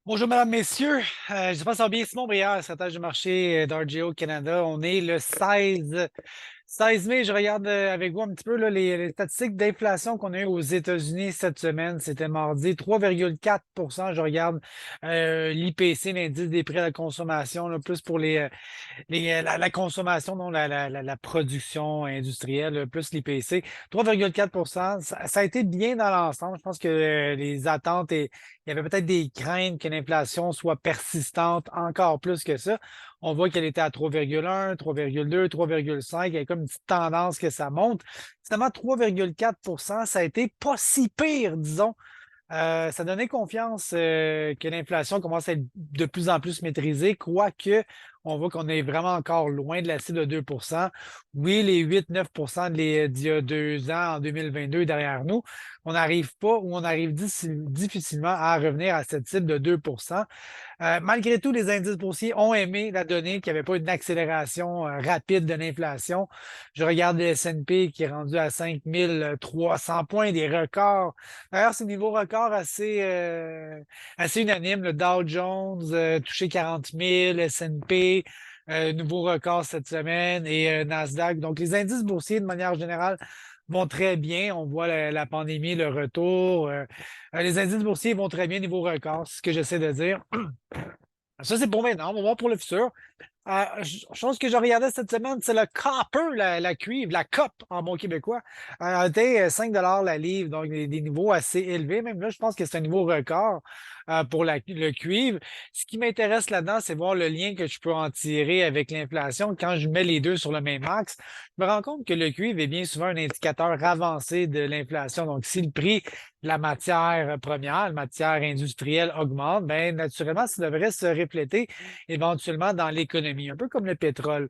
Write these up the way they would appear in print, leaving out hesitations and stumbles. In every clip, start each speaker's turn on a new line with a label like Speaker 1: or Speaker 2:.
Speaker 1: Bonjour, mesdames, messieurs. Je pense que ça va bien. Simon Brière, stratège de marché d'RGO Canada. On est le 16 mai. Je regarde avec vous un petit peu là, les statistiques d'inflation qu'on a eues aux États-Unis cette semaine. C'était mardi, 3,4. Je regarde l'IPC, l'indice des prix à la consommation, là, plus pour la consommation, non, la production industrielle, plus l'IPC. 3,4. Ça a été bien dans l'ensemble. Je pense que les attentes et il y avait peut-être des craintes que l'inflation soit persistante encore plus que ça. On voit qu'elle était à 3,1, 3,2, 3,5. Il y a comme une petite tendance que ça monte. Finalement, 3,4. Ça a été pas si pire, disons. Ça donnait confiance que l'inflation commence à être de plus en plus maîtrisée, quoique on voit qu'on est vraiment encore loin de la cible de 2. Oui, les 8-9 d'il y a 2 ans, en 2022, derrière nous. On n'arrive pas ou on arrive difficilement à revenir à cette cible de 2. Malgré tout, les indices boursiers ont aimé la donnée qu'il n'y avait pas une accélération rapide de l'inflation. Je regarde le S&P qui est rendu à 5300 points, des records. D'ailleurs, c'est un niveau record assez unanime. Le Dow Jones touché 40 000, S&P, nouveau record cette semaine et Nasdaq. Donc, les indices boursiers, de manière générale, vont très bien. On voit la pandémie, le retour. Les indices boursiers vont très bien niveau record, c'est ce que j'essaie de dire. Ça, c'est pour maintenant. On va voir pour le futur. Chose que je regardais cette semaine, c'est le copper, la cuivre, la COP en bon québécois. A été 5 la livre, donc des niveaux assez élevés. Même là, je pense que c'est un niveau record pour le cuivre. Ce qui m'intéresse là-dedans, c'est voir le lien que je peux en tirer avec l'inflation. Quand je mets les deux sur le même axe, je me rends compte que le cuivre est bien souvent un indicateur avancé de l'inflation. Donc, si le prix de la matière première, la matière industrielle augmente, bien, naturellement, ça devrait se refléter éventuellement dans l'économie, un peu comme le pétrole.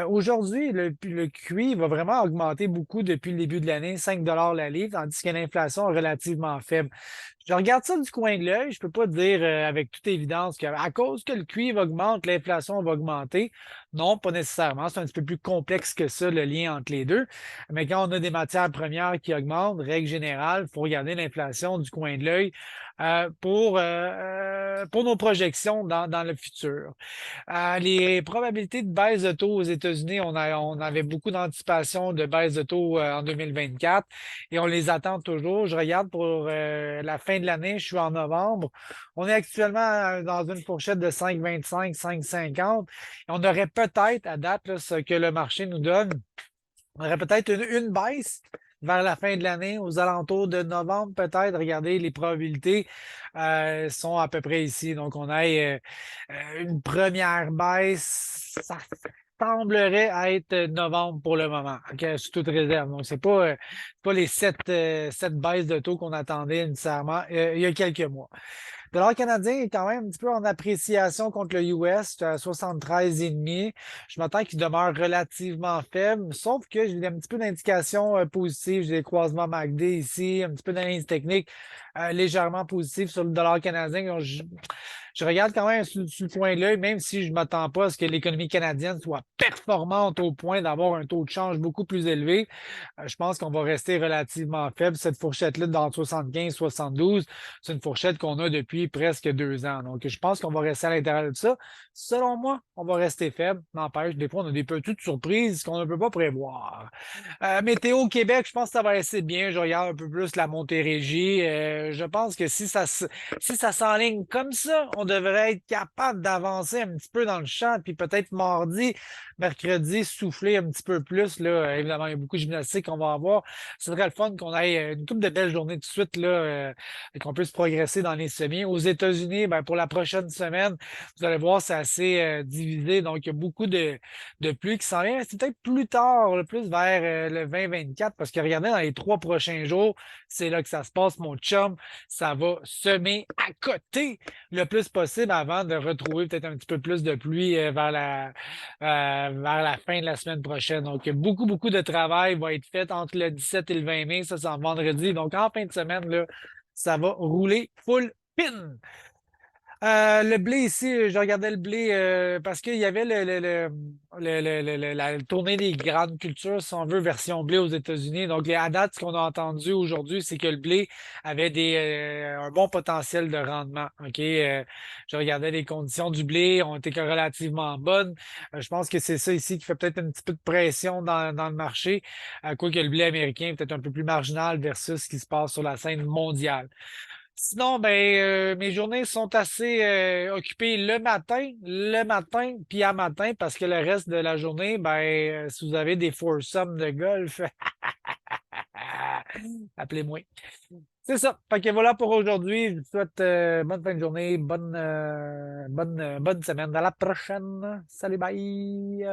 Speaker 1: Aujourd'hui, le QI va vraiment augmenter beaucoup depuis le début de l'année, 5 la livre, tandis que l'inflation est relativement faible. Je regarde ça du coin de l'œil. Je peux pas dire avec toute évidence qu'à cause que le cuivre augmente, l'inflation va augmenter. Non, pas nécessairement. C'est un petit peu plus complexe que ça, le lien entre les deux. Mais quand on a des matières premières qui augmentent, règle générale, il faut regarder l'inflation du coin de l'œil pour nos projections dans le futur. Les probabilités de baisse de taux aux États-Unis, on avait beaucoup d'anticipation de baisse de taux en 2024 et on les attend toujours. Je regarde pour la fin de l'année, je suis en novembre. On est actuellement dans une fourchette de 5,25, 5,50. On aurait peut-être, à date, là, ce que le marché nous donne, on aurait peut-être une baisse vers la fin de l'année, aux alentours de novembre peut-être. Regardez, les probabilités sont à peu près ici. Donc, on a une première baisse. Ça semblerait être novembre pour le moment, ok, sous toute réserve. Donc, c'est pas les sept baisses de taux qu'on attendait nécessairement il y a quelques mois. Le dollar canadien est quand même un petit peu en appréciation contre le US, à 73,5. Je m'attends qu'il demeure relativement faible, sauf que j'ai un petit peu d'indications positives. J'ai des croisements MACD ici, un petit peu d'analyse technique légèrement positive sur le dollar canadien. Donc, je regarde quand même sur le coin de l'œil, même si je ne m'attends pas à ce que l'économie canadienne soit performante au point d'avoir un taux de change beaucoup plus élevé. Je pense qu'on va rester relativement faible. Cette fourchette-là, dans 75-72, c'est une fourchette qu'on a depuis presque 2 ans. Donc, je pense qu'on va rester à l'intérieur de ça. Selon moi, on va rester faible. N'empêche, des fois, on a des petites surprises qu'on ne peut pas prévoir. Météo au Québec, je pense que ça va assez bien. Je regarde un peu plus la Montérégie. Je pense que si ça s'enligne comme ça, on devrait être capable d'avancer un petit peu dans le champ, puis peut-être mardi, mercredi, souffler un petit peu plus. Là. Évidemment, il y a beaucoup de gymnastique qu'on va avoir. Ce serait le fun qu'on ait une couple de belles journées de suite, là, et qu'on puisse progresser dans les semis. Aux États-Unis, ben, pour la prochaine semaine, vous allez voir, c'est assez divisé. Donc, il y a beaucoup de pluie qui s'en vient. C'est peut-être plus tard, plus vers le 20-24, parce que regardez, dans les 3 prochains jours, c'est là que ça se passe, mon chum. Ça va semer à côté le plus possible avant de retrouver peut-être un petit peu plus de pluie vers la fin de la semaine prochaine. Donc, beaucoup, beaucoup de travail va être fait entre le 17 et le 20 mai. Ça, c'est en vendredi. Donc, en fin de semaine, là, ça va rouler full pin. Le blé ici, je regardais le blé parce qu'il y avait la tournée des grandes cultures, si on veut, version blé aux États-Unis. Donc, à date, ce qu'on a entendu aujourd'hui, c'est que le blé avait un bon potentiel de rendement. OK? Je regardais les conditions du blé, ont été relativement bonnes. Je pense que c'est ça ici qui fait peut-être un petit peu de pression dans le marché, à quoi que le blé américain est peut-être un peu plus marginal versus ce qui se passe sur la scène mondiale. Sinon, ben, mes journées sont assez occupées le matin, puis à matin, parce que le reste de la journée, ben, si vous avez des foursomes de golf, appelez-moi. C'est ça. Fait que voilà pour aujourd'hui. Je vous souhaite bonne fin de journée, bonne semaine. À la prochaine. Salut, bye.